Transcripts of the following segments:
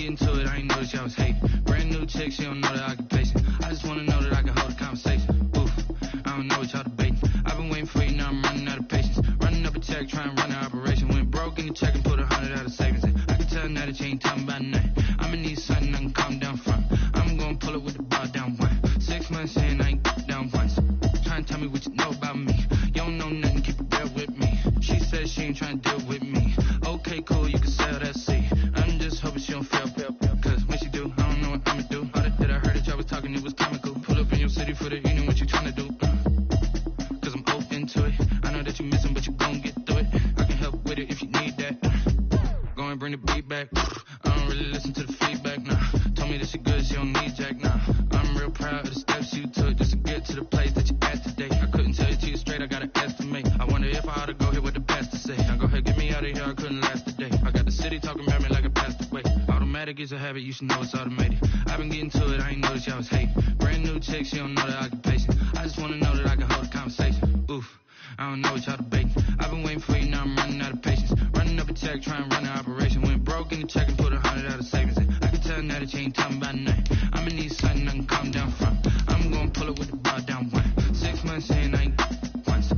getting to it, I ain't noticed y'all was hating. Brand new chick, she don't know that I can pace it. I just wanna know that I can hold a conversation. Oof, I don't know what y'all debating. I've been waiting for you, now I'm running out of patience. Running up a check, trying to run an operation. Went broke in the check and put 100 out of savings in. I can tell now that you ain't talking about nothing. I'ma need something I can calm down from. I'm gonna pull it with the bar down one. 6 months in, I ain't down once. Trying to tell me what you know about me. You don't know nothing, keep it real with me. She said she ain't trying to deal with me. Okay, cool, you can sell that seed. I'm just hoping she don't fail. Cause when she do, I don't know what I'ma do. All that I heard that y'all was talking, it was comical. Pull up in your city for the evening, what you trying to do? Cause I'm open to it. I know that you missing, but you gon' get through it. I can help with it if you need that. Go and bring the beat back. I don't really listen to the feedback, nah. Told me that she good, she don't need jack, nah. I'm real proud of the steps you took just to get to the place that you at today. I couldn't tell you to you straight, I gotta estimate. I wonder if I ought to go here with the best to say. Now go ahead, get me out of here, I couldn't last a day. I got the city talking about me like I passed away. Automatic is a habit, you should know it's automated. I've been getting to it, I ain't noticed y'all was hating. Brand new chick, she don't know that I can pace it. I just wanna know that I can hold a conversation. Oof, I don't know what y'all debating. I've been waiting for you, now I'm running out of patience. Running up a check, trying to run an operation. Went broke in the check and put 100 out of savings in. I can tell now that you ain't talking about nothing. I'ma need something I can calm down from. I'm gonna pull it with the bar down one. 6 months in, I ain't once.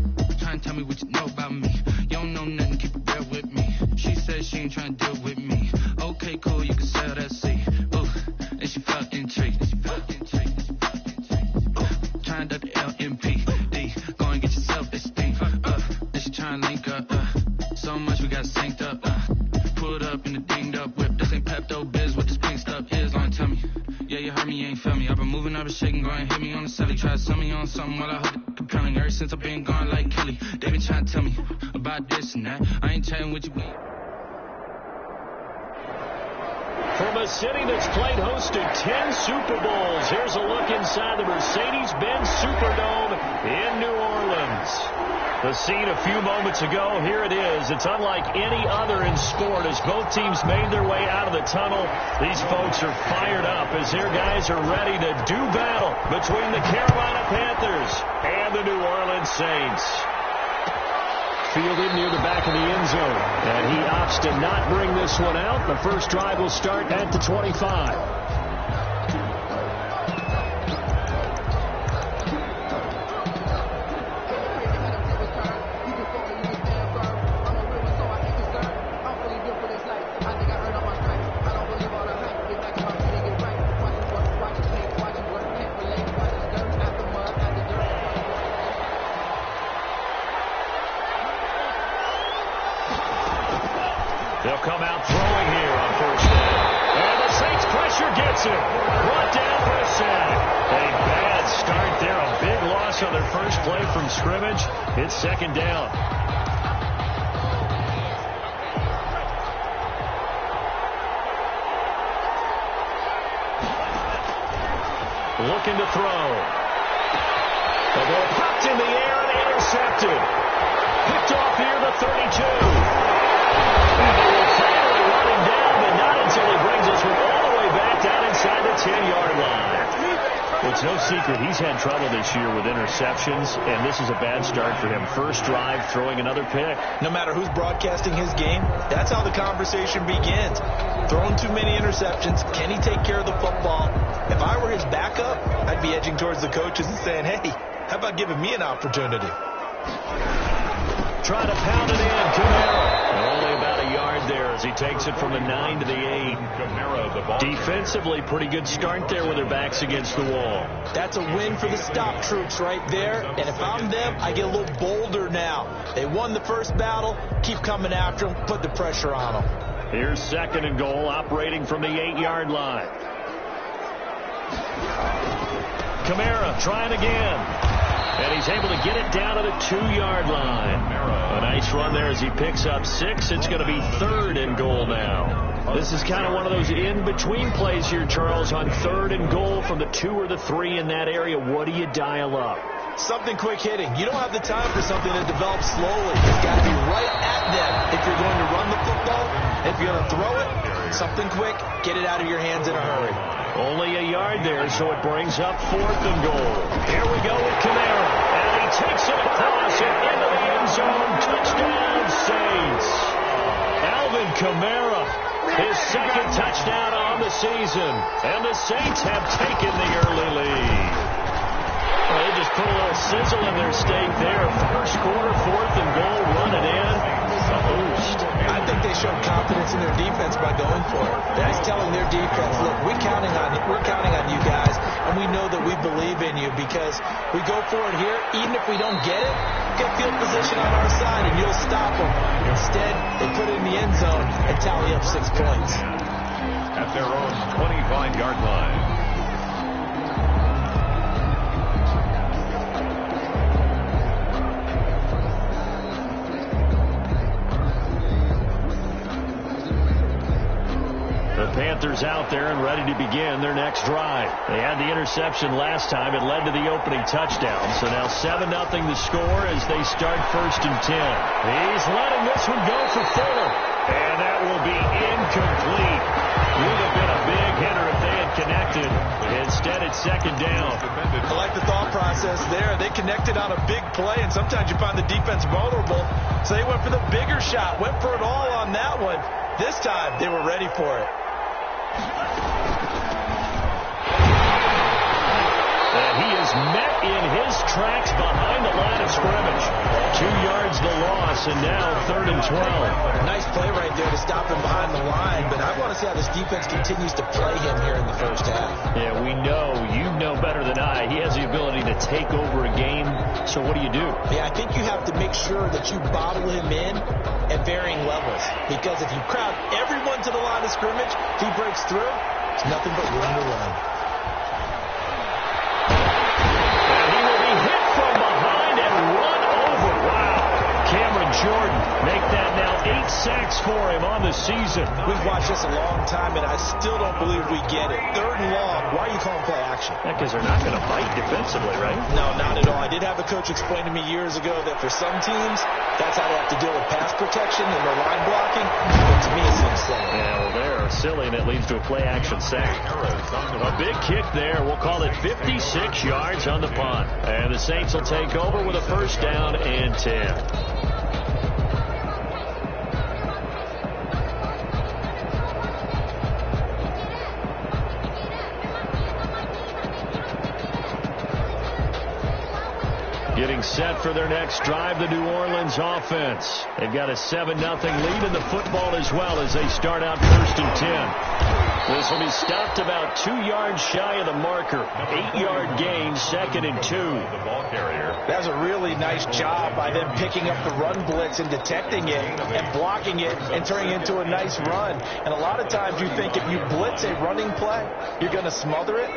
Trying to tell me what you know about me. You don't know nothing, keep it real with me. She said she ain't trying to deal with me. Okay, cool, you can sell that seed. Oof, and she felt intrigued. Trying to duck the LMP. Go and get yourself this thing. Then she trying to link up. So much we got synced up. Pulled up in the dinged up whip. This ain't Pepto Biz, what this pink stuff is. Long tell me. Yeah, you heard me, you ain't feel me. I've been moving, I've been shaking, go and hit me on the celly. Try to sell me on something while I hold it compelling. Ever since I've been gone like Kelly, they been trying to tell me about this and that. I ain't chatting with you. From a city that's played host to 10 Super Bowls, here's a look inside the Mercedes-Benz Superdome in New Orleans. The scene a few moments ago, here it is. It's unlike any other in sport as both teams made their way out of the tunnel. These folks are fired up as their guys are ready to do battle between the Carolina Panthers and the New Orleans Saints. Fielded near the back of the end zone, and he opts to not bring this one out. The first drive will start at the 25. They'll come out throwing here on first down. And the Saints pressure gets it. Brought down for a sack. A bad start there. A big loss on their first play from scrimmage. It's second down. Looking to throw. The ball popped in the air and intercepted. Picked off here the 32. Finally running down, but not until he brings us all the way back down inside the 10-yard line. Well, it's no secret he's had trouble this year with interceptions, and this is a bad start for him. First drive, throwing another pick. No matter who's broadcasting his game, that's how the conversation begins. Throwing too many interceptions, can he take care of the football? If I were his backup, I'd be edging towards the coaches and saying, hey, how about giving me an opportunity? Trying to pound it in. Camara. Only about a yard there as he takes it from the 9 to the 8. Defensively, pretty good start there with their backs against the wall. That's a win for the stop troops right there. And if I'm them, I get a little bolder now. They won the first battle. Keep coming after them. Put the pressure on them. Here's second and goal, operating from the 8-yard line. Camara trying again. And he's able to get it down to the 2-yard line. A nice run there as he picks up 6. It's going to be third and goal now. This is kind of one of those in-between plays here, Charles, on third and goal from the 2 or the 3 in that area. What do you dial up? Something quick hitting. You don't have the time for something that develops slowly. It's got to be right at them if you're going to run the football. If you're going to throw it, something quick, get it out of your hands in a hurry. Only a yard there, so it brings up fourth and goal. Here we go with Camara. And he takes it across and into the end zone. Touchdown, Saints. Alvin Kamara his second touchdown on the season. And the Saints have taken the early lead. Well, they just put a little sizzle in their steak there. First quarter, 4th and goal, run it in. A boost. I think they showed confidence in their defense by going for it. That's telling their defense, look, we're counting on you guys, and we know that we believe in you because we go for it here. Even if we don't get it, get field position on our side, and you'll stop them. Instead, they put it in the end zone and tally up 6 points. At their own 25-yard line. Panthers out there and ready to begin their next drive. They had the interception last time. It led to the opening touchdown. So now 7-0 the score as they start 1st and 10. He's letting this one go for Fuller. And that will be incomplete. Would have been a big hitter if they had connected. Instead, it's 2nd down. I like the thought process there. They connected on a big play, and sometimes you find the defense vulnerable. So they went for the bigger shot, went for it all on that one. This time, they were ready for it. And he is met in his tracks behind the line of scrimmage. 2 yards the loss, and now 3rd and 12. Nice play right there to stop him behind the line, but I want to see how this defense continues to play him here in the first half. Yeah, we know. You know better than I. He has the ability to take over a game, so what do? Yeah, I think you have to make sure that you bottle him in at varying levels, because if you crowd everyone to the line of scrimmage, if he breaks through, it's nothing but room to run. Jordan make that now 8 sacks for him on the season. We've watched this a long time, and I still don't believe we get it. 3rd and long. Why are you calling play action? Because they're not going to fight defensively, right? No, not at all. I did have a coach explain to me years ago that for some teams, that's how they have to deal with pass protection and their line blocking. But to me, it seems silly. Yeah, well, they're silly, and it leads to a play action sack. A big kick there. We'll call it 56 yards on the punt. And the Saints will take over with a 1st down and 10. Getting set for their next drive, the New Orleans offense. They've got a 7-0 lead in the football as well as they start out 1st and 10. This will be stopped about 2 yards shy of the marker. 8-yard gain, 2nd and 2. The ball carrier. That was a really nice job by them picking up the run blitz and detecting it and blocking it and turning it into a nice run. And a lot of times you think if you blitz a running play, you're going to smother it.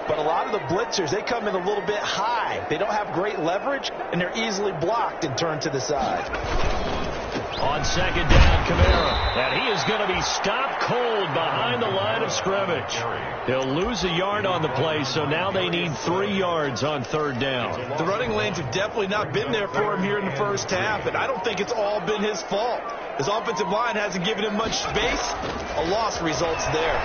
But a lot of the blitzers, they come in a little bit high. They don't have great leverage, and they're easily blocked and turned to the side. On 2nd down, Kamara. And he is going to be stopped cold behind the line of scrimmage. He'll lose a yard on the play, so now they need 3 yards on 3rd down. The running lanes have definitely not been there for him here in the first half, and I don't think it's all been his fault. His offensive line hasn't given him much space. A loss results there.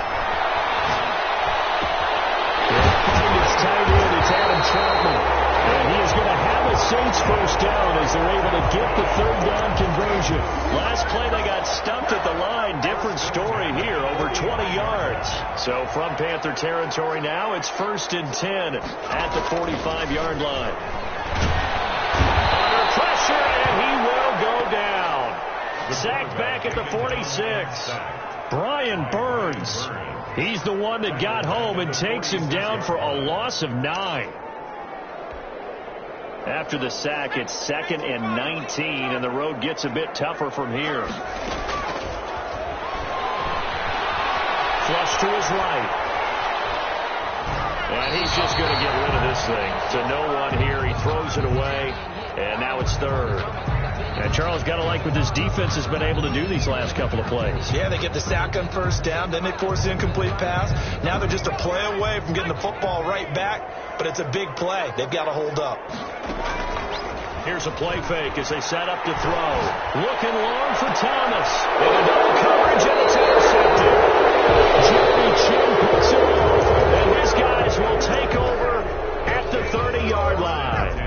Tight end, it's Adam Troutman. And he is going to have a Saints 1st down as they're able to get the 3rd down conversion. Last play they got stumped at the line. Different story here, over 20 yards. So from Panther territory now, it's 1st and 10 at the 45-yard line. Under pressure, and he will go down. Sacked back at the 46. Brian Burns. He's the one that got home and takes him down for a loss of 9. After the sack, it's 2nd and 19, and the road gets a bit tougher from here. Flush to his right. And he's just going to get rid of this thing. To no one here. He throws it away, and now it's 3rd. And Charles, got to like what this defense has been able to do these last couple of plays. Yeah, they get the sack on 1st down, then they force an incomplete pass. Now they're just a play away from getting the football right back, but it's a big play. They've got to hold up. Here's a play fake as they set up to throw. Looking long for Thomas. And a double coverage, and it's intercepted. Jeremy Chin puts it off, and his guys will take over at the 30-yard line.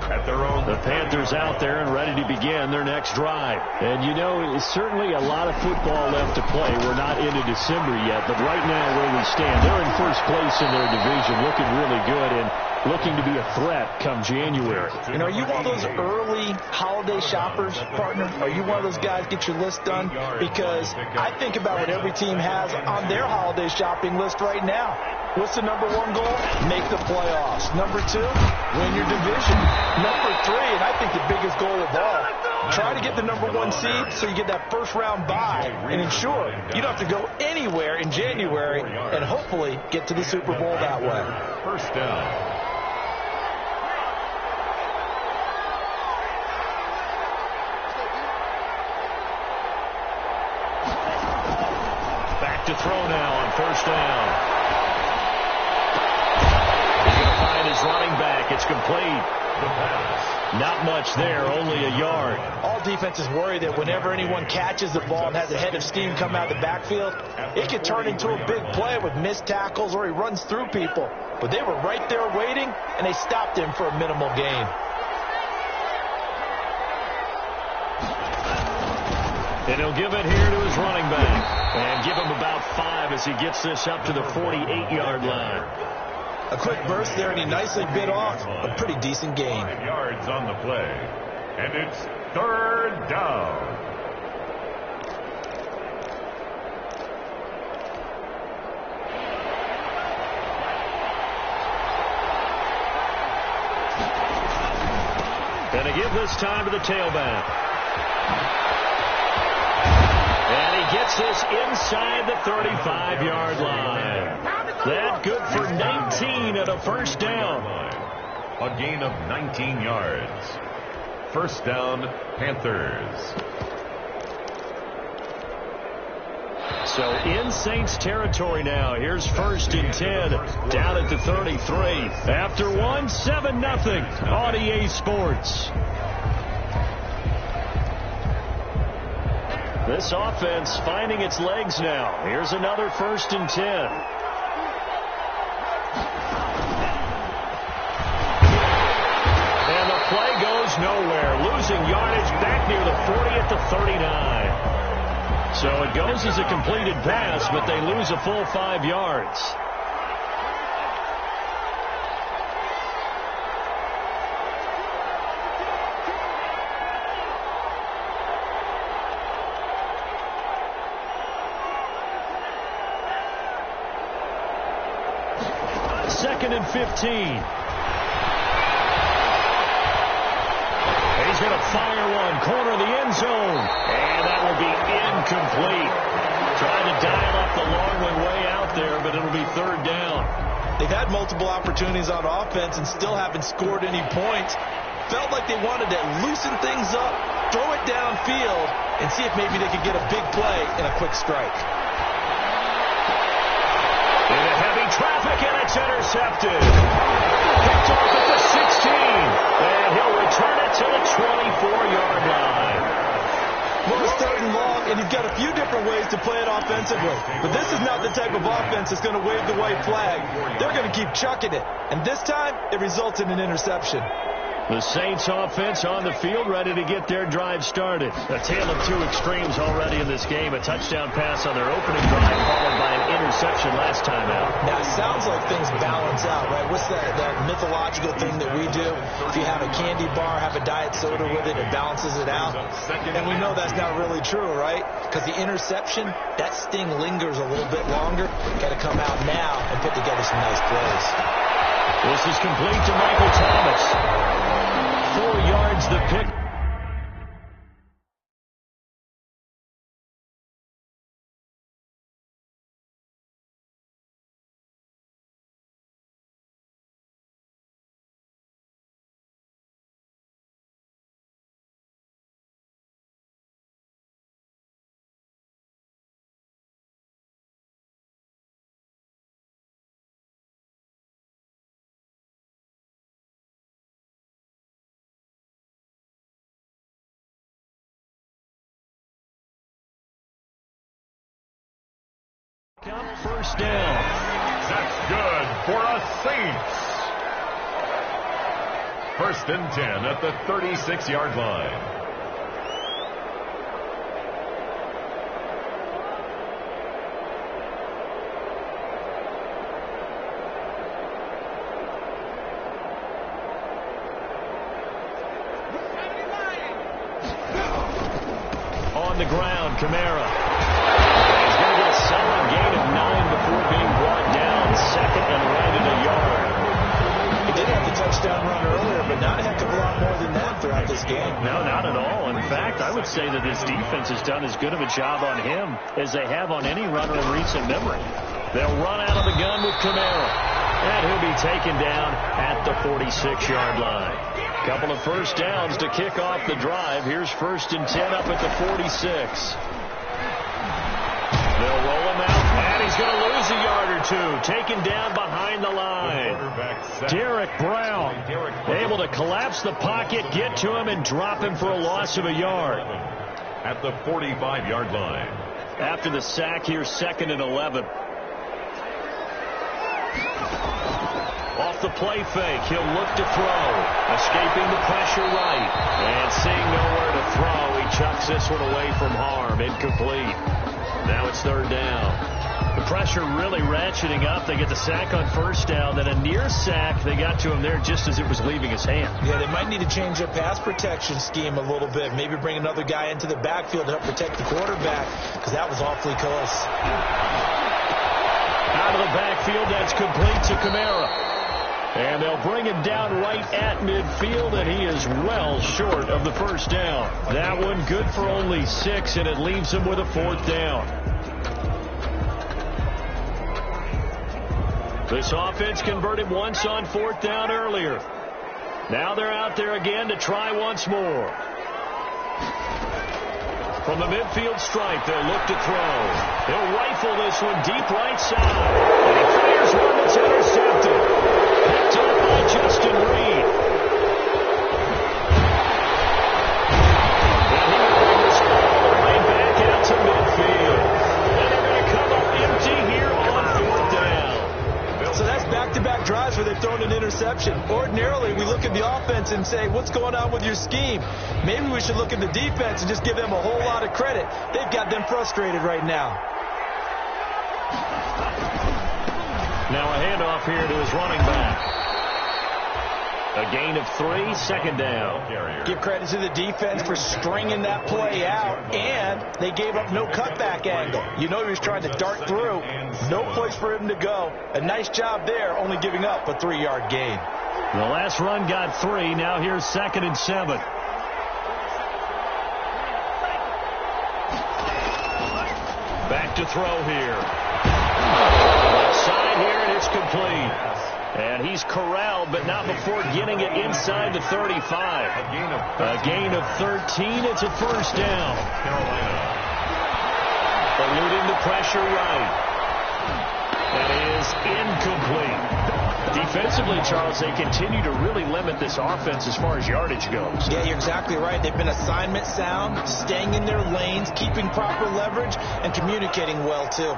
At their own. The Panthers out there and ready to begin their next drive. And, you know, it's certainly a lot of football left to play. We're not into December yet, but right now where we stand, they're in first place in their division, looking really good and looking to be a threat come January. And are you one of those early holiday shoppers, partner? Are you one of those guys get your list done? Because I think about what every team has on their holiday shopping list right now. What's the number one goal? Make the playoffs. Number two, win your division. Number three, and I think the biggest goal of all, try to get the number one seed so you get that first round bye and ensure you don't have to go anywhere in January and hopefully get to the Super Bowl that way. First down. To throw now on first down. He's going to find his running back. It's complete. Not much there, only a yard. All defenses worry that whenever anyone catches the ball and has a head of steam come out of the backfield, it could turn into a big play with missed tackles or he runs through people. But they were right there waiting, and they stopped him for a minimal gain. And he'll give it here to his running back. And give him about 5 as he gets this up to the 48-yard line. A quick burst there, and he nicely bit off a pretty decent gain. 5 yards on the play. And it's third down. Gonna give this time to the tailback. And he gets this inside the 35-yard line. That good for 19 at a first down. A gain of 19 yards. First down, Panthers. So in Saints territory now. Here's first and 10 down at the 33. After 1, 7-0 on EA Sports. This offense finding its legs now. Here's another first and 10. And the play goes nowhere. Losing yardage back near the 40 at the 39. So it goes as a completed pass, but they lose a full 5 yards. Second and 15. He's going to fire one, corner of the end zone, and that will be incomplete. Trying to dial up the long one way out there, but it'll be third down. They've had multiple opportunities on offense and still haven't scored any points. Felt like they wanted to loosen things up, throw it downfield, and see if maybe they could get a big play and a quick strike. Into heavy traffic, and it's intercepted. Picked off at the 16, and he'll return it to the 24-yard line. Well, it's third and long, and you've got a few different ways to play it offensively. But this is not the type of offense that's going to wave the white flag. They're going to keep chucking it. And this time, it results in an interception. The Saints offense on the field, ready to get their drive started. A tale of two extremes already in this game. A touchdown pass on their opening drive, followed by an interception last time out. Now, it sounds like things balance out, right? What's that mythological thing that we do? If you have a candy bar, have a diet soda with it, it balances it out. And we know that's not really true, right? Because the interception, that sting lingers a little bit longer. Got to come out now and put together some nice plays. This is complete to Michael Thomas. 4 yards the pick. First down. That's good for a Saints. first and 10 at the 36-yard line. On the ground, Kamara. He's going to get a solid gain of 9 before being brought down. Second and right at a yard. He did have the touchdown run earlier, but not a heck of a lot more than that throughout this game. No, not at all. In fact, I would say that this defense has done as good of a job on him as they have on any runner in recent memory. They'll run out of the gun with Kamara, and he'll be taken down at the 46-yard line. Couple of first downs to kick off the drive. Here's first and 10 up at the 46. They'll roll him out, and he's going to lose a yard or two. Taken down behind the line. Derek Brown able to collapse the pocket, get to him, and drop him for a loss of a yard. At the 45-yard line. After the sack, here's second and 11. Off the play fake, he'll look to throw. Escaping the pressure right. And seeing nowhere to throw, he chucks this one away from harm. Incomplete. Now it's third down. The pressure really ratcheting up. They get the sack on first down. Then a near sack. They got to him there just as it was leaving his hand. Yeah, they might need to change their pass protection scheme a little bit. Maybe bring another guy into the backfield to help protect the quarterback, because that was awfully close. Out of the backfield, that's complete to Kamara. And they'll bring him down right at midfield, and he is well short of the first down. That one good for only 6, and it leaves him with a fourth down. This offense converted once on fourth down earlier. Now they're out there again to try once more. From the midfield stripe, they'll look to throw. He'll rifle this one deep right side. And he fires one that's intercepted. Picked up by Justin Reed. And he will bring this ball all the way back out to midfield. And they're going to come up empty here on fourth down. So that's back-to-back drives where they've thrown an interception. Ordinarily, we look at the offense and say, what's going on with your scheme? Maybe we should look at the defense and just give them a whole lot of credit. They've got them frustrated right now. Now a handoff here to his running back. A gain of 3, second down. Give credit to the defense for stringing that play out, and they gave up no cutback angle. You know he was trying to dart through. No place for him to go. A nice job there, only giving up a 3-yard gain. The last run got 3. Now here's second and 7. Back to throw here. Left side here, and it's complete. And he's corralled, but not before getting it inside the 35. A gain of 13. It's a first down. Eluding the pressure right. That is incomplete. Defensively, Charles, they continue to really limit this offense as far as yardage goes. Yeah, you're exactly right. They've been assignment sound, staying in their lanes, keeping proper leverage, and communicating well, too.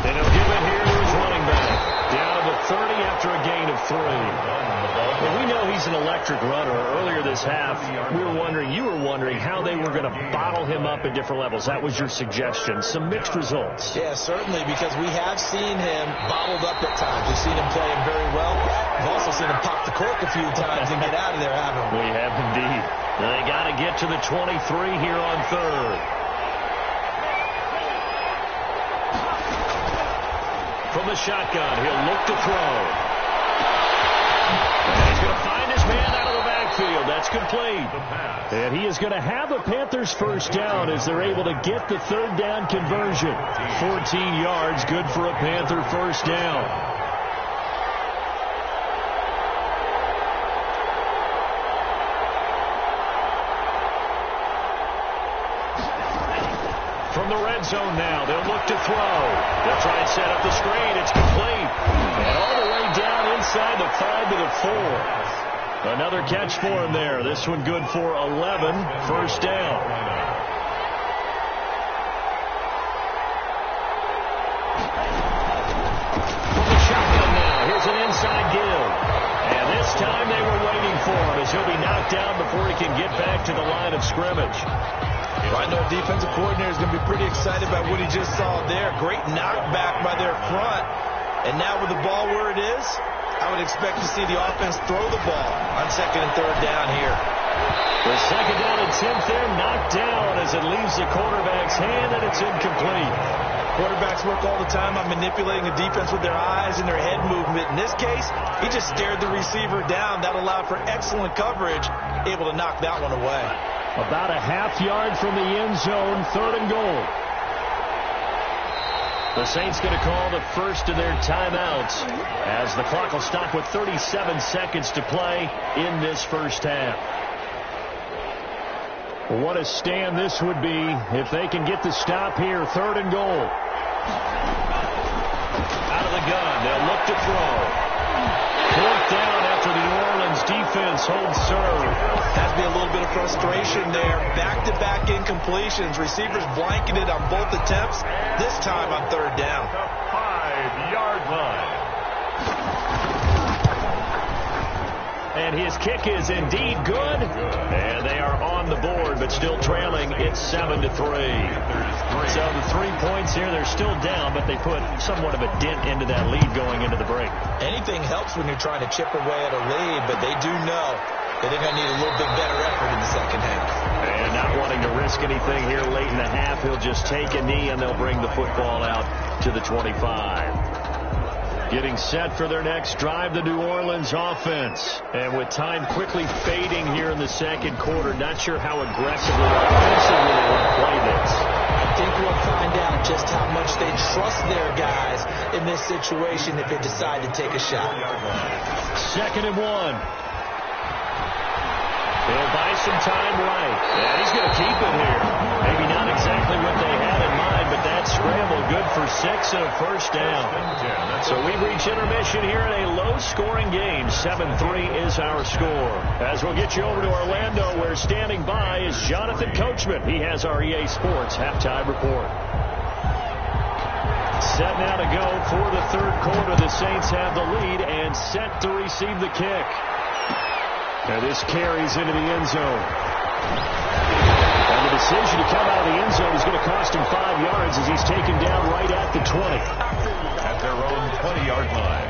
And he'll give it here to his running back. Down to the 30 after a gain of 3. And we know he's an electric runner. Earlier this half, you were wondering how they were going to bottle him up at different levels. That was your suggestion. Some mixed results. Yeah, certainly, because we have seen him bottled up at times. We've seen him play him very well. We've also seen him pop the cork a few times and get out of there, haven't we? We have indeed. They got to get to the 23 here on third. From the shotgun, he'll look to throw. And he's going to find his man out of the backfield. That's complete. And he is going to have a Panthers first down as they're able to get the third down conversion. 14 yards, good for a Panther first down. From the red zone now, they'll look to throw. They'll try and set up the screen. It's complete. And all the way down inside the 5 to the 4. Another catch for him there. This one good for 11. First down. From for him as he'll be knocked down before he can get back to the line of scrimmage. Well, I know a defensive coordinator is going to be pretty excited about what he just saw there. Great knockback by their front. And now with the ball where it is, I would expect to see the offense throw the ball on 2nd and 3rd down here. The 2nd down and 10th there, knocked down as it leaves the quarterback's hand, and it's incomplete. Quarterbacks work all the time on manipulating the defense with their eyes and their head movement. In this case, he just stared the receiver down. That allowed for excellent coverage, able to knock that one away. About a half yard from the end zone, 3rd and goal. The Saints going to call the first of their timeouts as the clock will stop with 37 seconds to play in this first half. What a stand this would be if they can get the stop here. 3rd and goal. Out of the gun. They'll look to throw. 4th down after the New Orleans defense holds serve. Has to be a little bit of frustration there. Back-to-back incompletions. Receivers blanketed on both attempts. This time on 3rd down. The 5-yard line. And his kick is indeed good. And they are on the board, but still trailing. It's 7-3. So the 3 points here, they're still down, but they put somewhat of a dent into that lead going into the break. Anything helps when you're trying to chip away at a lead, but they do know that they're going to need a little bit better effort in the second half. And not wanting to risk anything here late in the half, he'll just take a knee, and they'll bring the football out to the 25. Getting set for their next drive, the New Orleans offense. And with time quickly fading here in the second quarter, not sure how aggressively or offensively they want to play this. I think we'll find out just how much they trust their guys in this situation if they decide to take a shot. 2nd and 1. They'll buy some time right. And he's going to keep it here. Maybe not exactly what they had in mind, but that scramble good for 6 and a first down. So we reach intermission here in a low-scoring game. 7-3 is our score. As we'll get you over to Orlando, where standing by is Jonathan Coachman. He has our EA Sports halftime report. Set now to go for the 3rd quarter. The Saints have the lead and set to receive the kick. And this carries into the end zone. And the decision to come out of the end zone is going to cost him 5 yards as he's taken down right at the 20. At their own 20-yard line.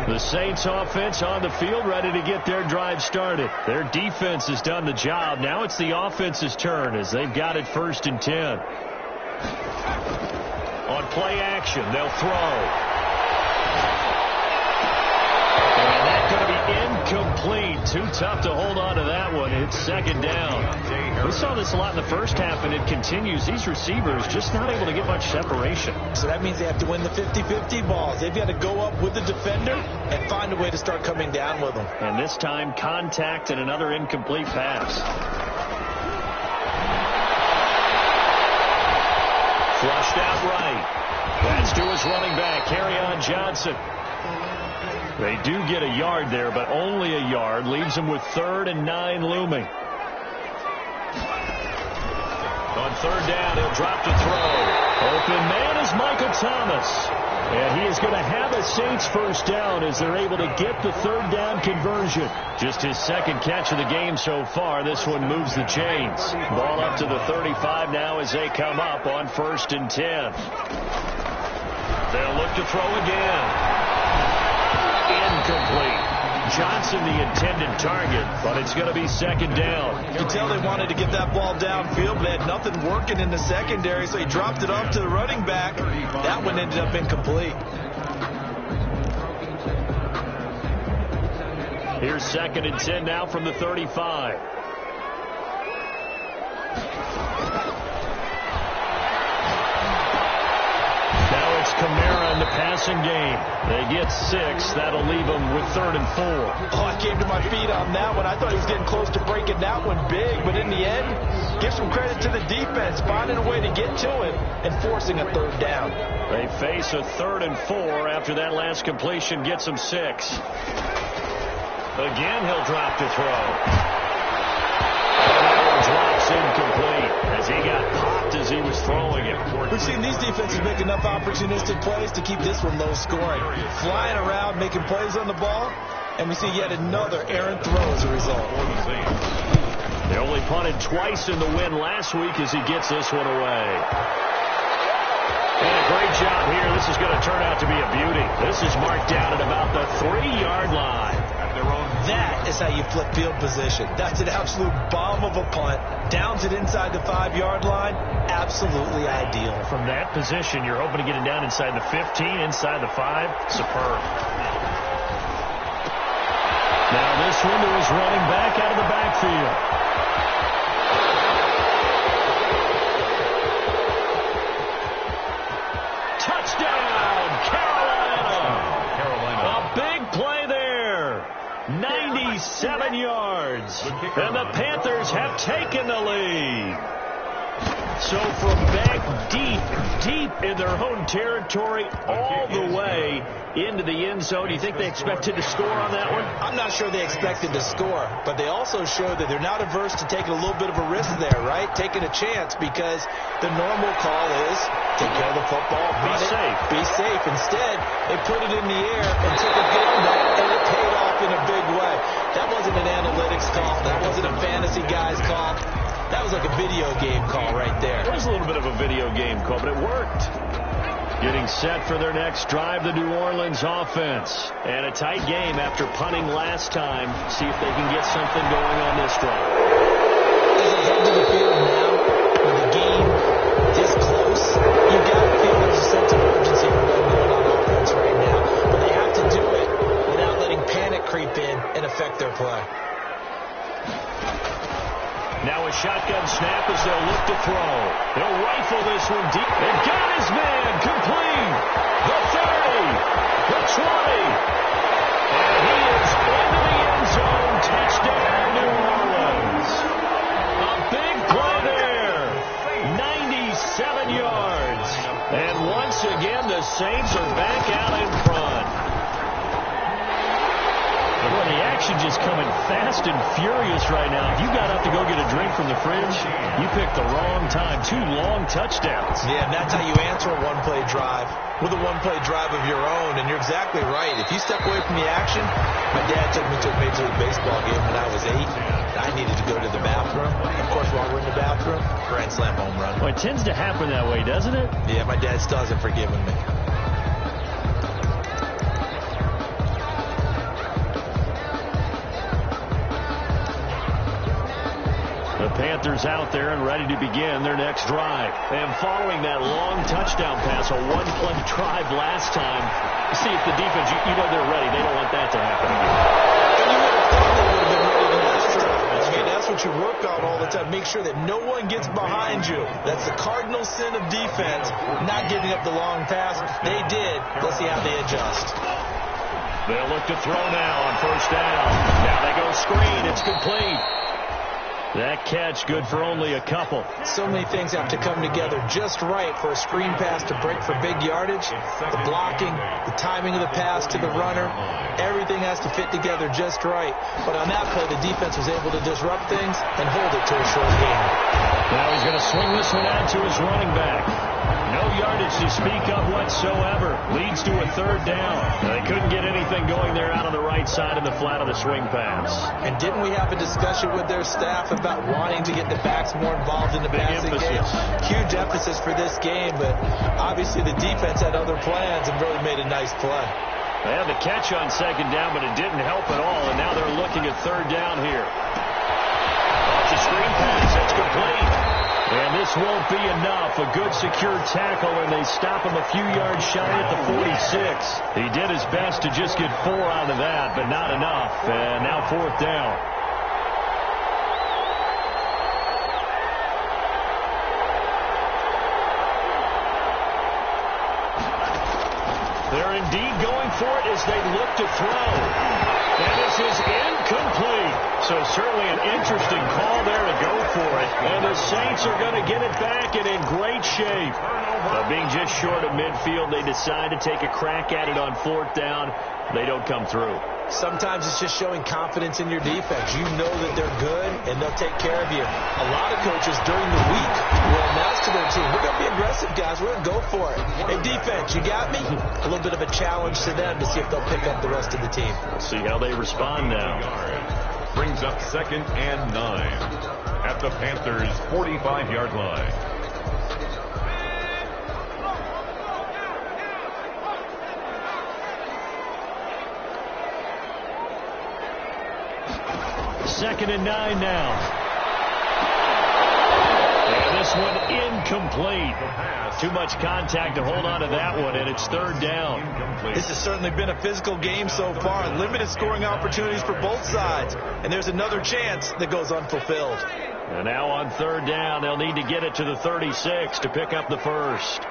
The Saints offense on the field ready to get their drive started. Their defense has done the job. Now it's the offense's turn as they've got it 1st and 10. On play action, they'll throw. And that's going to be incomplete. Too tough to hold on to that one. It's 2nd down. We saw this a lot in the first half, and it continues. These receivers just not able to get much separation. So that means they have to win the 50-50 balls. They've got to go up with the defender and find a way to start coming down with them. And this time, contact and another incomplete pass. Flushed out right. That's to his running back, Kerryon Johnson. They do get a yard there, but only a yard. Leaves them with 3rd and 9 looming. On 3rd down, he'll drop to throw. Open man is Michael Thomas. And he is going to have a Saints first down as they're able to get the 3rd down conversion. Just his 2nd catch of the game so far. This one moves the chains. Ball up to the 35 now as they come up on 1st and 10. They'll look to throw again. Incomplete. Johnson the intended target, but it's going to be 2nd down. You can tell they wanted to get that ball downfield, but they had nothing working in the secondary, so he dropped it off to the running back. That one ended up incomplete. Here's 2nd and 10 now from the 35. Now it's Kamara in the passing game. They get 6. That'll leave them with 3rd and 4. Oh, I came to my feet on that one. I thought he was getting close to breaking that one big, but in the end, give some credit to the defense, finding a way to get to it and forcing a 3rd down. They face a 3rd and 4 after that last completion gets them 6. Again, he'll drop to throw. We've seen these defenses make enough opportunistic plays to keep this one low scoring. Flying around, making plays on the ball, and we see yet another errant throw as a result. They only punted twice in the win last week as he gets this one away. And a great job here. This is going to turn out to be a beauty. This is marked down at about the 3-yard line. That is how you flip field position. That's an absolute bomb of a punt. Downs it inside the 5-yard line. Absolutely ideal. From that position, you're hoping to get it down inside the 15, inside the 5. Superb. Now this one to his running back out of the backfield. Touchdown, Carolina. A big play there. 97 yards. And the Panthers have taken the lead. So from back deep in their own territory all the way into the end zone, do you think they expected to score on that one? I'm not sure they expected to score, but they also showed that they're not averse to taking a little bit of a risk there, right? Taking a chance, because the normal call is take care of the football, be safe. Instead, they put it in the air and took a hit, and it paid off in a big way. That wasn't an analytics call. That wasn't a fantasy guy's call. That was like a video game call right there. It was a little bit of a video game call, but it worked. Getting set for their next drive, the New Orleans offense. And a tight game after punting last time. See if they can get something going on this drive. As they head to the field now, with the game this close, you've got to feel there's a sense of urgency for what's going on offense right now. But they have to do it without letting panic creep in and affect their play. Now a shotgun snap as they'll look to throw. They'll rifle this one deep. They've got his man complete. The 30. The 20. And he is into the end zone. Touchdown, New Orleans. A big play there. 97 yards. And once again, the Saints are back out in front. Well, the action just coming fast and furious right now. If you got up to go get a drink from the fridge, you picked the wrong time. 2 long touchdowns. Yeah, and that's how you answer a one-play drive with a one-play drive of your own. And you're exactly right. If you step away from the action, my dad took me to a Major League Baseball game when I was 8. And I needed to go to the bathroom. Of course, while we're in the bathroom, grand slam home run. Well, it tends to happen that way, doesn't it? Yeah, my dad still hasn't forgiven me. The Panthers out there and ready to begin their next drive. And following that long touchdown pass, a one-play drive last time, see if the defense, you know they're ready. They don't want that to happen again. And you would have thought they would have been ready the last drive. I mean, that's what you work on all the time. Make sure that no one gets behind you. That's the cardinal sin of defense, not giving up the long pass. They did. Let's see how they adjust. They'll look to throw now on first down. Now they go screen. It's complete. That catch good for only a couple. So many things have to come together just right for a screen pass to break for big yardage. The blocking, the timing of the pass to the runner, everything has to fit together just right. But on that play, the defense was able to disrupt things and hold it to a short gain. Now he's going to swing this one out to his running back. No yardage to speak of whatsoever. Leads to a third down. They couldn't get anything going there out on the right side of the flat of the swing pass. And didn't we have a discussion with their staff about wanting to get the backs more involved in the passing game? Huge emphasis for this game, but obviously the defense had other plans and really made a nice play. They had the catch on second down, but it didn't help at all, and now they're looking at third down here. Off the screen pass, it's complete. And this won't be enough. A good secure tackle, and they stop him a few yards shy at the 46. He did his best to just get 4 out of that, but not enough. And now fourth down. They're indeed going for it as they look to throw. And this is incomplete. So certainly an interesting call there to go for it. And the Saints are going to get it back and in great shape. Being just short of midfield, they decide to take a crack at it on fourth down. They don't come through. Sometimes it's just showing confidence in your defense. You know that they're good, and they'll take care of you. A lot of coaches during the week will announce to their team, we're going to be aggressive, guys. We're going to go for it. Hey, defense, you got me? A little bit of a challenge to them to see if they'll pick up the rest of the team. See how they respond now. Brings up 2nd and 9 at the Panthers' 45-yard line. Second and 9 now. And this one incomplete. Too much contact to hold on to that one, and it's third down. This has certainly been a physical game so far. Limited scoring opportunities for both sides. And there's another chance that goes unfulfilled. And now on third down, they'll need to get it to the 36 to pick up the first.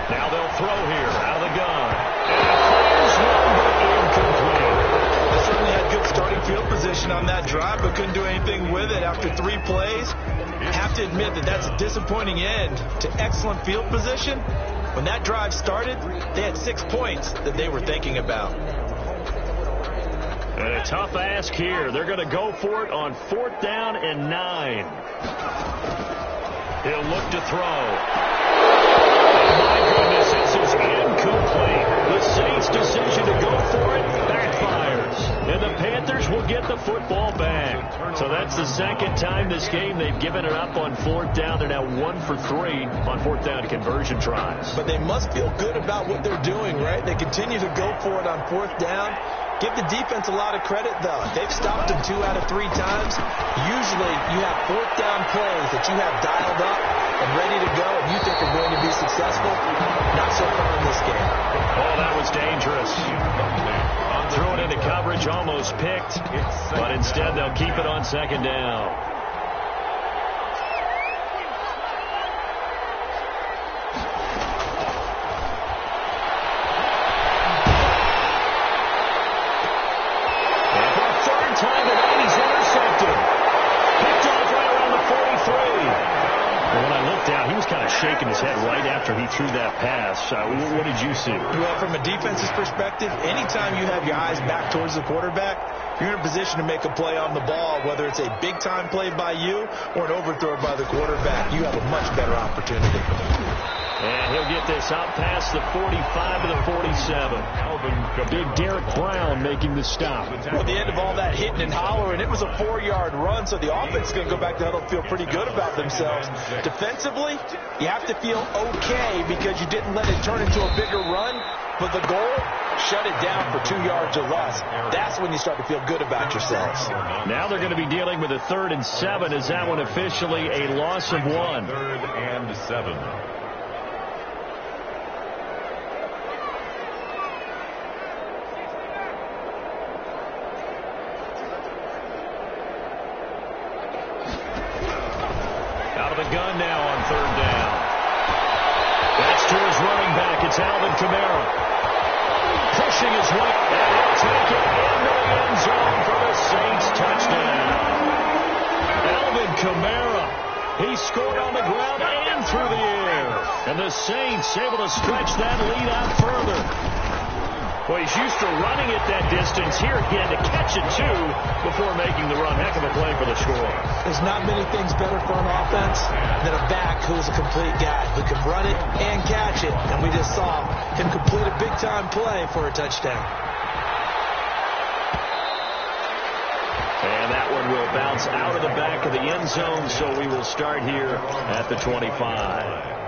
Now they'll throw here out of the gun. And fires one, but incomplete. Certainly had good starting field position on that drive, but couldn't do anything with it after 3 plays. Have to admit that that's a disappointing end to excellent field position. When that drive started, they had 6 points that they were thinking about. And a tough ask here. They're going to go for it on fourth down and 9. He'll look to throw. My goodness, this is incomplete. The Saints' decision to go for it backfires. And the Panthers will get the football back. So that's the second time this game they've given it up on fourth down. They're now 1 for 3 on fourth down conversion tries. But they must feel good about what they're doing, right? They continue to go for it on fourth down. Give the defense a lot of credit, though. They've stopped them 2 out of 3 times. Usually you have fourth down plays that you have dialed up and ready to go, and you think are going to be successful. Not so far in this game. Oh, that was dangerous. Threw it into coverage, almost picked, but instead they'll keep it on second down. Shaking his head right after he threw that pass. What did you see? Well, from a defense's perspective, anytime you have your eyes back towards the quarterback, you're in a position to make a play on the ball, whether it's a big-time play by you or an overthrow by the quarterback. You have a much better opportunity. And he'll get this out past the 45 to the 47. Big Derek Brown making the stop. Well, at the end of all that hitting and hollering, it was a 4-yard run, so the offense is going to go back to huddle and feel pretty good about themselves. Defensively, you have to feel okay because you didn't let it turn into a bigger run, but the goal, shut it down for 2 yards or less. That's when you start to feel good about yourselves. Now they're going to be dealing with a 3rd and 7. Is that one officially a loss of 1? 3rd and 7. Gun now on 3rd down. That's to his running back. It's Alvin Kamara. Pushing his way, and he'll take it into the end zone for the Saints touchdown. Alvin Kamara. He scored on the ground and through the air. And the Saints able to stretch that lead out further. Well, he's used to running it that distance. Here he had to catch it, too, before making the run. Heck of a play for the score. There's not many things better for an offense than a back who is a complete guy who can run it and catch it. And we just saw him complete a big-time play for a touchdown. And that one will bounce out of the back of the end zone, so we will start here at the 25.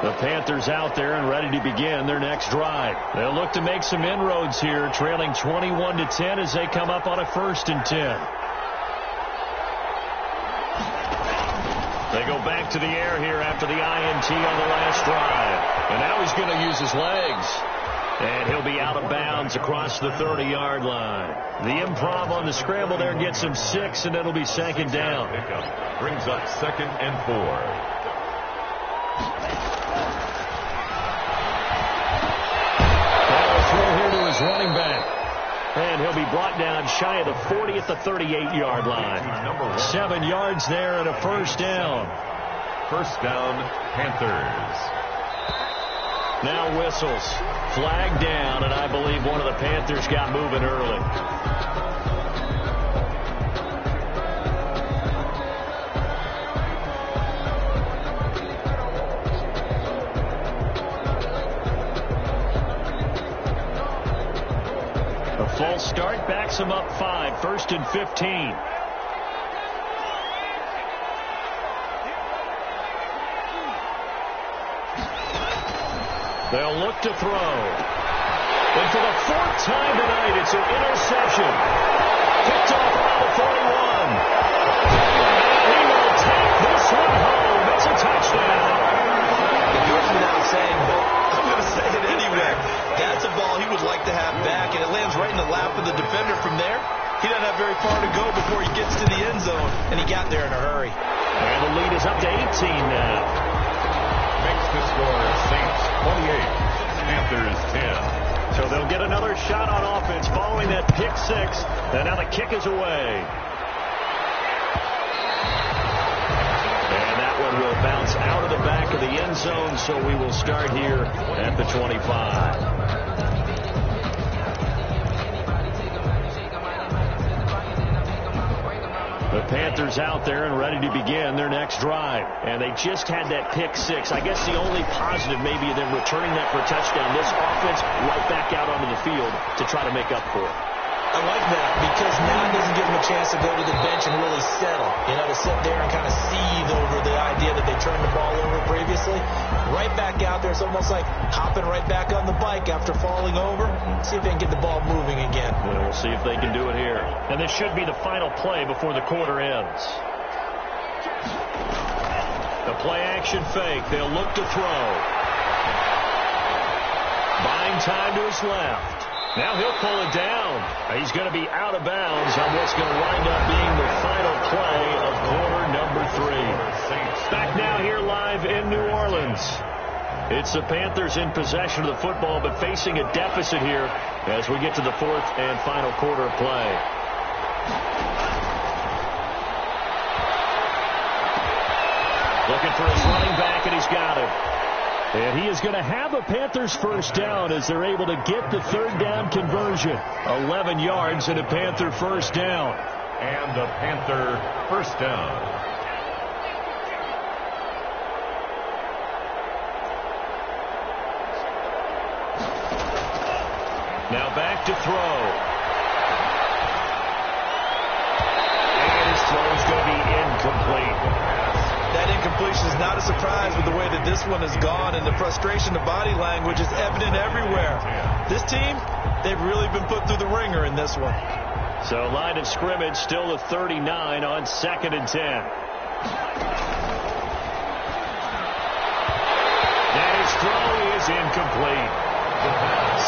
The Panthers out there and ready to begin their next drive. They'll look to make some inroads here, trailing 21-10 as they come up on a 1st and 10. They go back to the air here after the INT on the last drive. And now he's going to use his legs. And he'll be out of bounds across the 30-yard line. The improv on the scramble there gets him 6, and it'll be second down. Brings up 2nd and 4. Now a throw here to his running back. And he'll be brought down shy of the 40 at the 38-yard line. 7 yards there and a first down. First down, Panthers. Now whistles. Flag down, and I believe one of the Panthers got moving early. A false start backs him up 5, 1st and 15. They'll look to throw. And for the 4th time tonight, it's an interception. Picked off around the 41. And he will take this one home. It's a touchdown. It goes without saying, but I'm going to say it anyway. That's a ball he would like to have back, and it lands right in the lap of the defender from there. He doesn't have very far to go before he gets to the end zone, and he got there in a hurry. And the lead is up to 18 now. Makes the score Saints 28, Panthers 10. So they'll get another shot on offense following that pick 6. And now the kick is away. And that one will bounce out of the back of the end zone, so we will start here at the 25. The Panthers out there and ready to begin their next drive. And they just had that pick 6. I guess the only positive maybe of them returning that for a touchdown. This offense right back out onto the field to try to make up for it. I like that because now it doesn't give them a chance to go to the bench and really settle. You know, to sit there and kind of seethe over the idea that they turned the ball over previously. Right back out there. It's almost like hopping right back on the bike after falling over. See if they can get the ball moving again. Well, we'll see if they can do it here. And this should be the final play before the quarter ends. The play action fake. They'll look to throw. Buying time to his left. Now he'll pull it down. He's going to be out of bounds on what's going to wind up being the final play of quarter number 3. Back now here live in New Orleans. It's the Panthers in possession of the football, but facing a deficit here as we get to the 4th and final quarter of play. Looking for his running back, and he's got it. And he is going to have a Panthers first down as they're able to get the 3rd down conversion. 11 yards and a Panther first down. And the Panther first down. Now back to throw. And his throw is going to be incomplete. That incompletion is not a surprise with the way that this one has gone, and the frustration, the body language is evident everywhere. This team, they've really been put through the ringer in this one. So line of scrimmage still at 39 on 2nd and 10. And his throw is incomplete.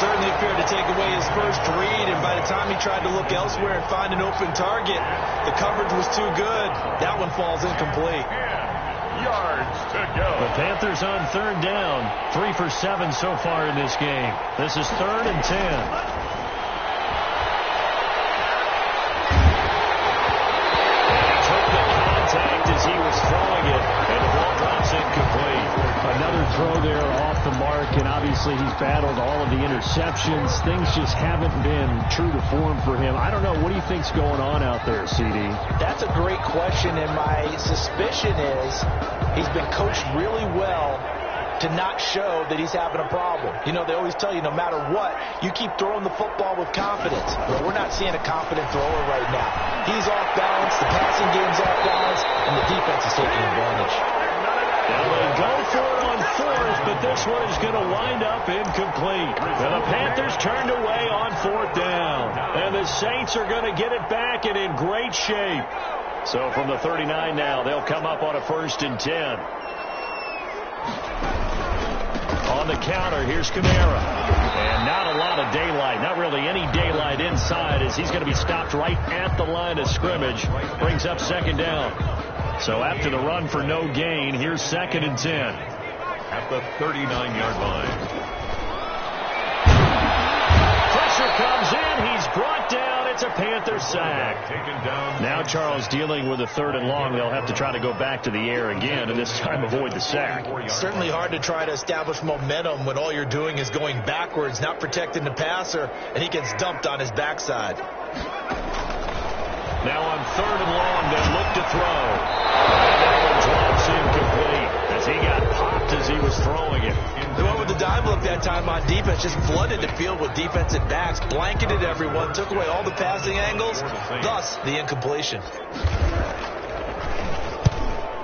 Certainly appeared to take away his first read, and by the time he tried to look elsewhere and find an open target, the coverage was too good. That one falls incomplete. Yards to go. The Panthers on 3rd down. 3 for 7 so far in this game. This is 3rd and 10. As he was throwing it, and the ball drops incomplete. Another throw there off the mark, and obviously he's battled all of the interceptions. Things just haven't been true to form for him. I don't know. What do you think's going on out there, CD? That's a great question, and my suspicion is he's been coached really well to not show that he's having a problem. You know, they always tell you no matter what, you keep throwing the football with confidence. Well, we're not seeing a confident thrower right now. He's off balance, the passing game's off balance, and the defense is taking advantage. Now they go for it on 4th, but this one is going to wind up incomplete. Now the Panthers turned away on 4th down, and the Saints are going to get it back and in great shape. So from the 39 now, they'll come up on a 1st and 10. On on the counter. Here's Kamara. And not a lot of daylight. Not really any daylight inside as he's going to be stopped right at the line of scrimmage. Brings up second down. So after the run for no gain, here's 2nd and 10. At the 39-yard line. Pressure comes in. He's brought down. It's a Panther sack. Taken down. Now Charles dealing with a 3rd and long. They'll have to try to go back to the air again, and this time avoid the sack. Certainly hard to try to establish momentum when all you're doing is going backwards, not protecting the passer, and he gets dumped on his backside. Now on 3rd and long, they'll look to throw. And that one drops incomplete as he got popped as he was throwing it. They went with the dive look that time on defense, just flooded the field with defensive backs, blanketed everyone, took away all the passing angles, thus the incompletion.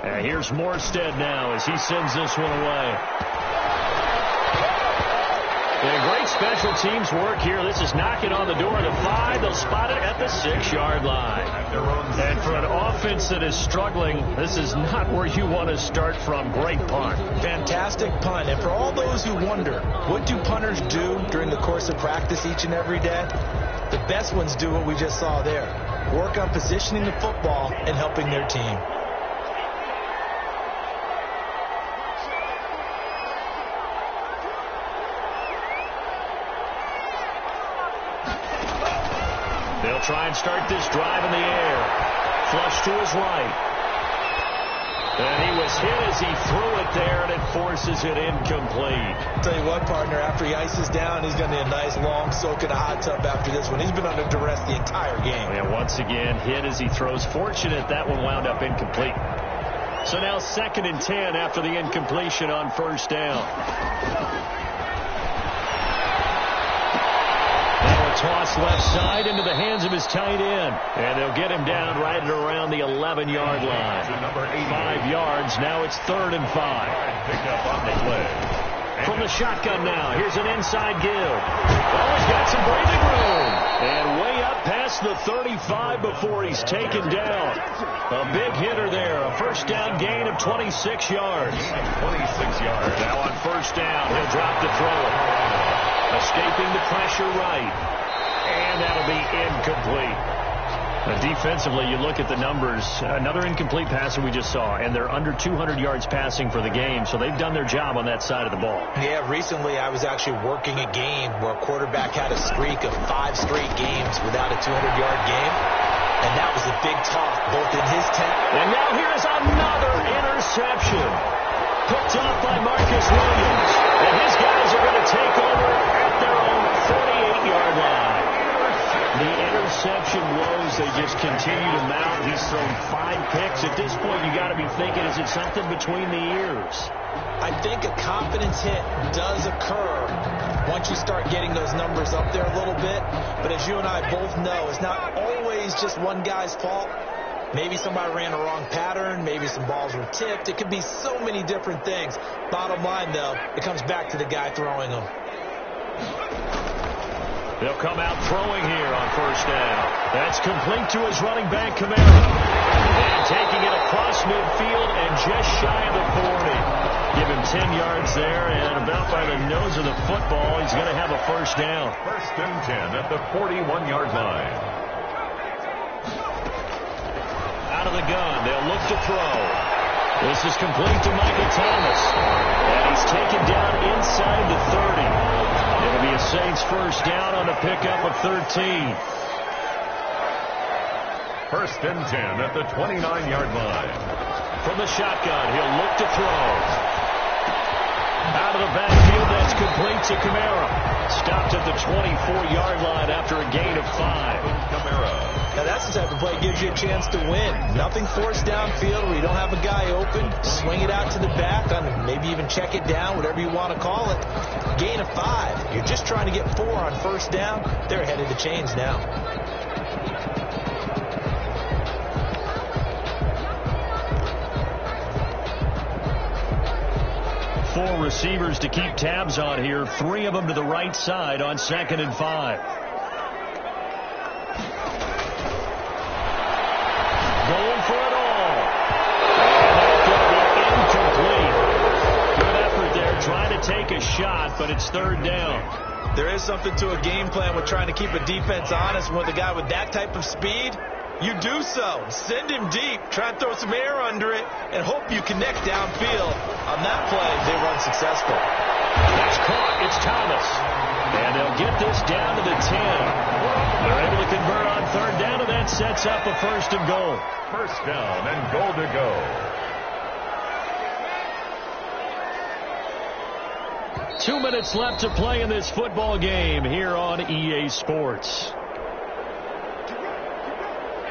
And here's Morstead now as he sends this one away. And great special teams work here. This is knocking on the door of the 5. They'll spot it at the 6-yard line. And for an offense that is struggling, this is not where you want to start from. Great punt. Fantastic punt. And for all those who wonder, what do punters do during the course of practice each and every day? The best ones do what we just saw there. Work on positioning the football and helping their team. They'll try and start this drive in the air. Flush to his right. And he was hit as he threw it there, and it forces it incomplete. I'll tell you what, partner, after he ices down, he's going to need a nice long soak in a hot tub after this one. He's been under duress the entire game. And once again, hit as he throws. Fortunate that one wound up incomplete. So now 2nd and 10 after the incompletion on 1st down. Toss left side into the hands of his tight end. And they'll get him down right at around the 11-yard line. 5 yards. Now it's 3rd and 5. Pick up on the play. From the shotgun now. Here's an inside give. Oh, he's got some breathing room. And way up past the 35 before he's taken down. A big hitter there. A 1st down gain of 26 yards. 26 yards. Now on 1st down, he'll drop to throw it. Escaping the pressure right. And that'll be incomplete. Defensively, you look at the numbers. Another incomplete passer we just saw, and they're under 200 yards passing for the game, so they've done their job on that side of the ball. Yeah, recently I was actually working a game where a quarterback had a streak of 5 straight games without a 200-yard game, and that was a big talk both in his tent. And now here's another interception. Picked off by Marcus Williams. And his guys are going to take over at their own 48-yard line. The interception woes, they just continue to mount. He's thrown 5 picks. At this point, you got to be thinking, is it something between the ears? I think a confidence hit does occur once you start getting those numbers up there a little bit. But as you and I both know, it's not always just one guy's fault. Maybe somebody ran a wrong pattern. Maybe some balls were tipped. It could be so many different things. Bottom line, though, it comes back to the guy throwing them. They'll come out throwing here on 1st down. That's complete to his running back, Kamara. And taking it across midfield and just shy of the 40. Give him 10 yards there, and about by the nose of the football, he's going to have a 1st down. 1st and 10 at the 41-yard line. Out of the gun, they'll look to throw. This is complete to Michael Thomas. And he's taken down inside the 30. It'll be a Saints 1st down on the pickup of 13. 1st and 10 at the 29-yard line. From the shotgun, he'll look to throw. Out of the backfield, that's complete to Kamara. Stopped at the 24-yard line after a gain of 5. Kamara. Now that's the type of play that gives you a chance to win. Nothing forced downfield where you don't have a guy open. Swing it out to the back, maybe even check it down, whatever you want to call it. Gain of 5. You're just trying to get 4 on 1st down. They're ahead of the chains now. Four receivers to keep tabs on here. 3 of them to the right side on 2nd and 5. Going for it all. And that's going to be incomplete. Good effort there, trying to take a shot, but it's third down. There is something to a game plan with trying to keep a defense honest. With a guy with that type of speed, you do so. Send him deep, try and throw some air under it, and hope you connect downfield. On that play, they run successful. That's caught. It's Thomas. And they'll get this down to the 10. They're able to convert on third down, and that sets up a first and goal. First down and goal to go. Two minutes left to play in this football game here on EA Sports.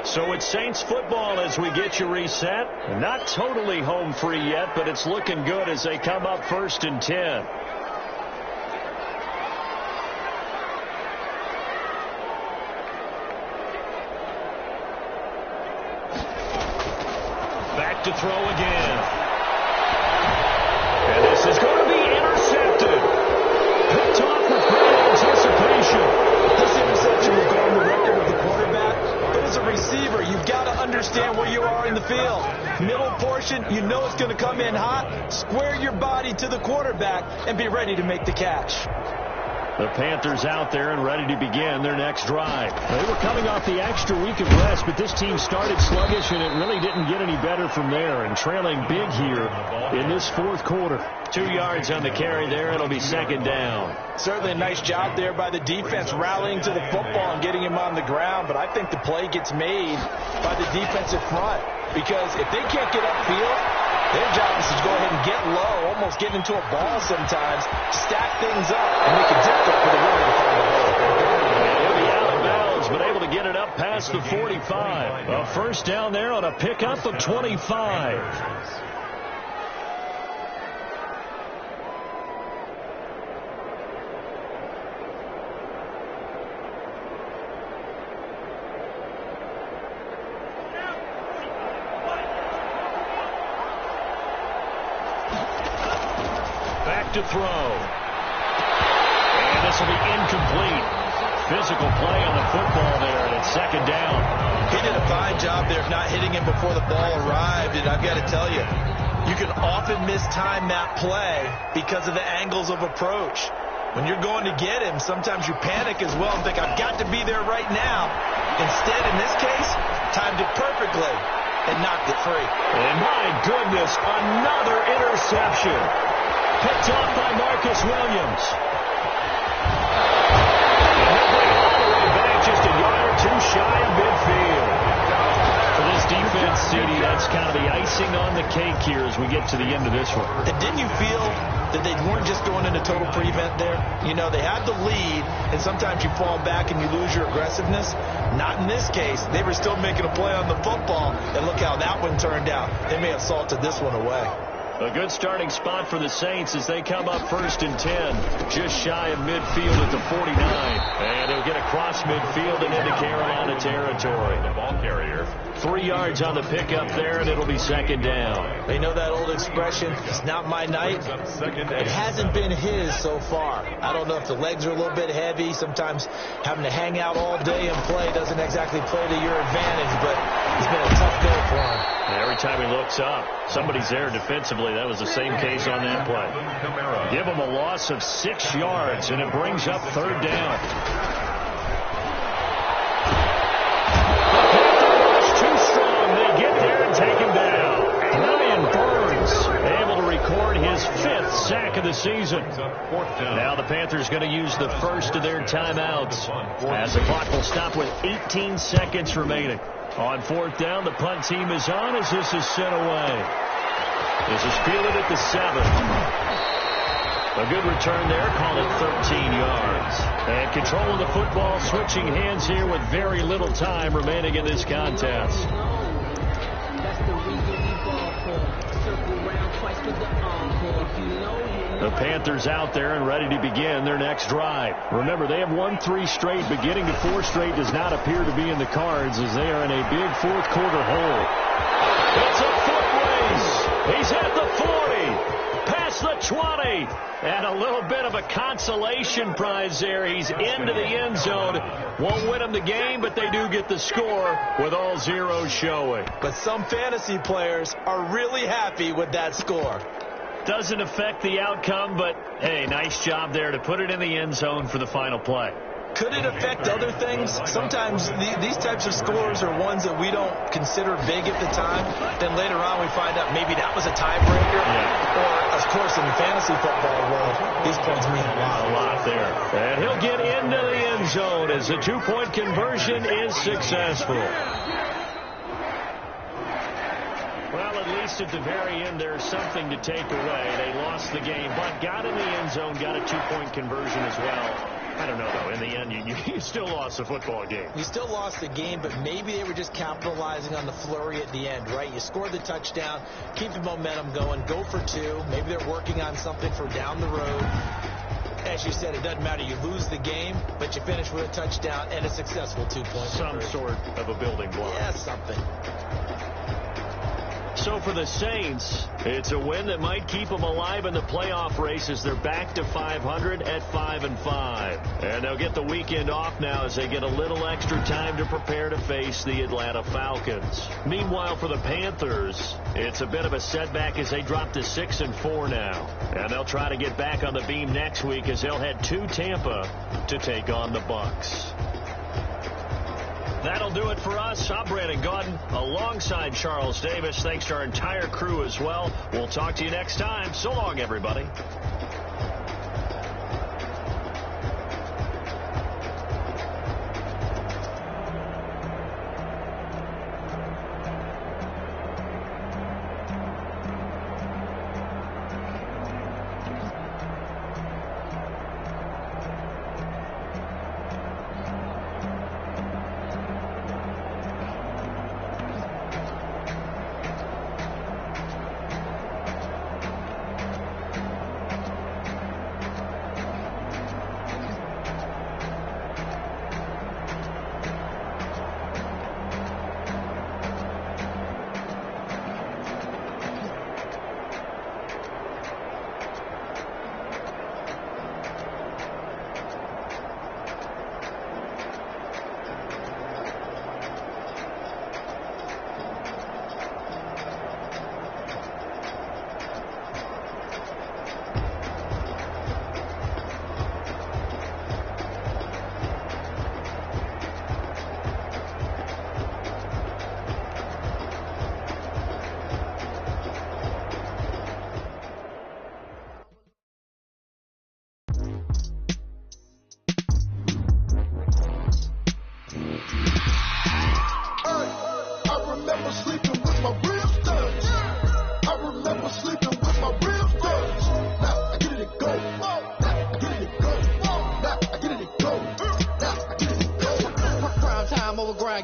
So it's Saints football as we get you reset. Not totally home free yet, but it's looking good as they come up first and 10. Back to throw again. And this is going to be intercepted. Picked off with great anticipation. This interception will go on the record of the quarterback. But as a receiver, you've got to understand where you are in the field. Middle portion, you know it's going to come in hot. Square your body to the quarterback and be ready to make the catch. The Panthers out there and ready to begin their next drive. They were coming off the extra week of rest, but this team started sluggish, and it really didn't get any better from there. And trailing big here in this fourth quarter. 2 yards on the carry there. It'll be second down. Certainly a nice job there by the defense rallying to the football and getting him on the ground. But I think the play gets made by the defensive front. Because if they can't get upfield, their job is to go ahead and get low, almost get into a ball sometimes, stack things up, and make it difficult for the runner to find the ball. He'll be out of bounds, but able to get it up past the 45. A first down there on a pickup of 25. To throw. And this will be incomplete. Physical play on the football there, and it's second down. He did a fine job there of not hitting him before the ball arrived, and I've got to tell you, you can often mistime that play because of the angles of approach. When you're going to get him, sometimes you panic as well and think, I've got to be there right now. Instead, in this case, timed it perfectly and knocked it free. And my goodness, another interception. Picked off by Marcus Williams. And he'll bring it all the way back just a yard or two shy of midfield. For this defense, CD, that's kind of the icing on the cake here as we get to the end of this one. And didn't you feel that they weren't just going into total prevent there? You know, they had the lead, and sometimes you fall back and you lose your aggressiveness. Not in this case. They were still making a play on the football, and look how that one turned out. They may have salted this one away. A good starting spot for the Saints as they come up first and 10. Just shy of midfield at the 49. And he'll get across midfield and into Carolina territory. The ball carrier. 3 yards on the pickup there, and it'll be second down. They know that old expression, it's not my night. It hasn't been his so far. I don't know if the legs are a little bit heavy. Sometimes having to hang out all day and play doesn't exactly play to your advantage, but it's been a tough go for him. And every time he looks up, somebody's there defensively. That was the same case on that play. Give him a loss of 6 yards, and it brings up third down. Too strong. They get there and take him down. Ryan Burns able to record his 5th sack of the season. Now the Panthers going to use the first of their timeouts as the clock will stop with 18 seconds remaining. On fourth down, the punt team is on as this is sent away. This is fielded at the 7. A good return there, call it 13 yards. And control of the football, switching hands here with very little time remaining in this contest. The Panthers out there and ready to begin their next drive. Remember, they have won 3 straight, but getting to 4 straight does not appear to be in the cards as they are in a big fourth quarter hole. It's a foot race. He's at the 40, past the 20, and a little bit of a consolation prize there. He's into the end zone. Won't win them the game, but they do get the score with all zeros showing. But some fantasy players are really happy with that score. Doesn't affect the outcome, but, hey, nice job there to put it in the end zone for the final play. Could it affect other things? Sometimes these types of scores are ones that we don't consider big at the time. Then later on we find out maybe that was a tiebreaker. Yeah. Or, of course, in the fantasy football world, these points mean a lot. A lot there. And he'll get into the end zone as the two-point conversion is successful. Well, at least at the very end, there's something to take away. They lost the game, but got in the end zone, got a two-point conversion as well. I don't know, though. In the end, you still lost the football game. You still lost the game, but maybe they were just capitalizing on the flurry at the end, right? You scored the touchdown, keep the momentum going, go for two. Maybe they're working on something for down the road. As you said, it doesn't matter. You lose the game, but you finish with a touchdown and a successful two-point Some sort of a building block. Yeah, something. So for the Saints, it's a win that might keep them alive in the playoff race as they're back to 500 at 5-5. And they'll get the weekend off now as they get a little extra time to prepare to face the Atlanta Falcons. Meanwhile, for the Panthers, it's a bit of a setback as they drop to 6-4 now. And they'll try to get back on the beam next week as they'll head to Tampa to take on the Bucs. That'll do it for us. I'm Brandon Gaudin alongside Charles Davis. Thanks to our entire crew as well. We'll talk to you next time. So long, everybody.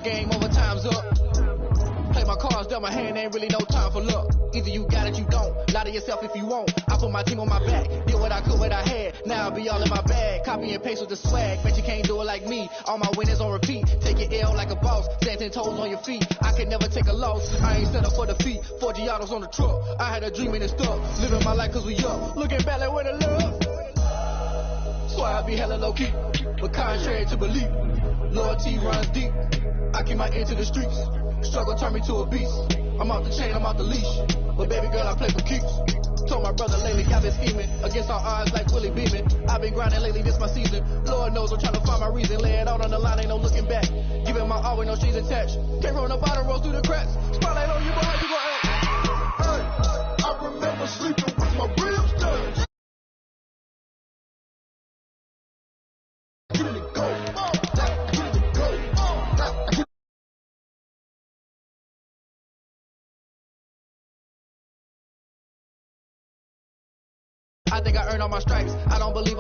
Game over, time's up. Play my cards, dealt my hand, ain't really no time for luck. Either you got it, you don't. Lie to yourself if you won't. I put my team on my back, did what I could, what I had. Now I'll be all in my bag. Copy and paste with the swag. Bet you can't do it like me. All my winners on repeat. Take your L like a boss. Stand 10 toes on your feet. I can never take a loss. I ain't set up for defeat. 4 Giottos on the truck. I had a dream and it stuck. Living my life cause we up. Looking back like where the love. So I be hella low key. But contrary to belief, loyalty runs deep. I keep my ear to the streets. Struggle turned me to a beast. I'm off the chain, I'm off the leash. But baby girl, I play for keeps. Told my brother lately, I've been scheming. Against all odds like Willie Beeman. I've been grinding lately, this my season. Lord knows I'm trying to find my reason. Lay it out on the line, ain't no looking back. Giving my all with no strings attached. Can't roll the bottom, roll through the cracks. Spotlight on you, boy, how you gon' act? Hey, I remember sleeping with my ribs done. I think I earned all my stripes. I don't believe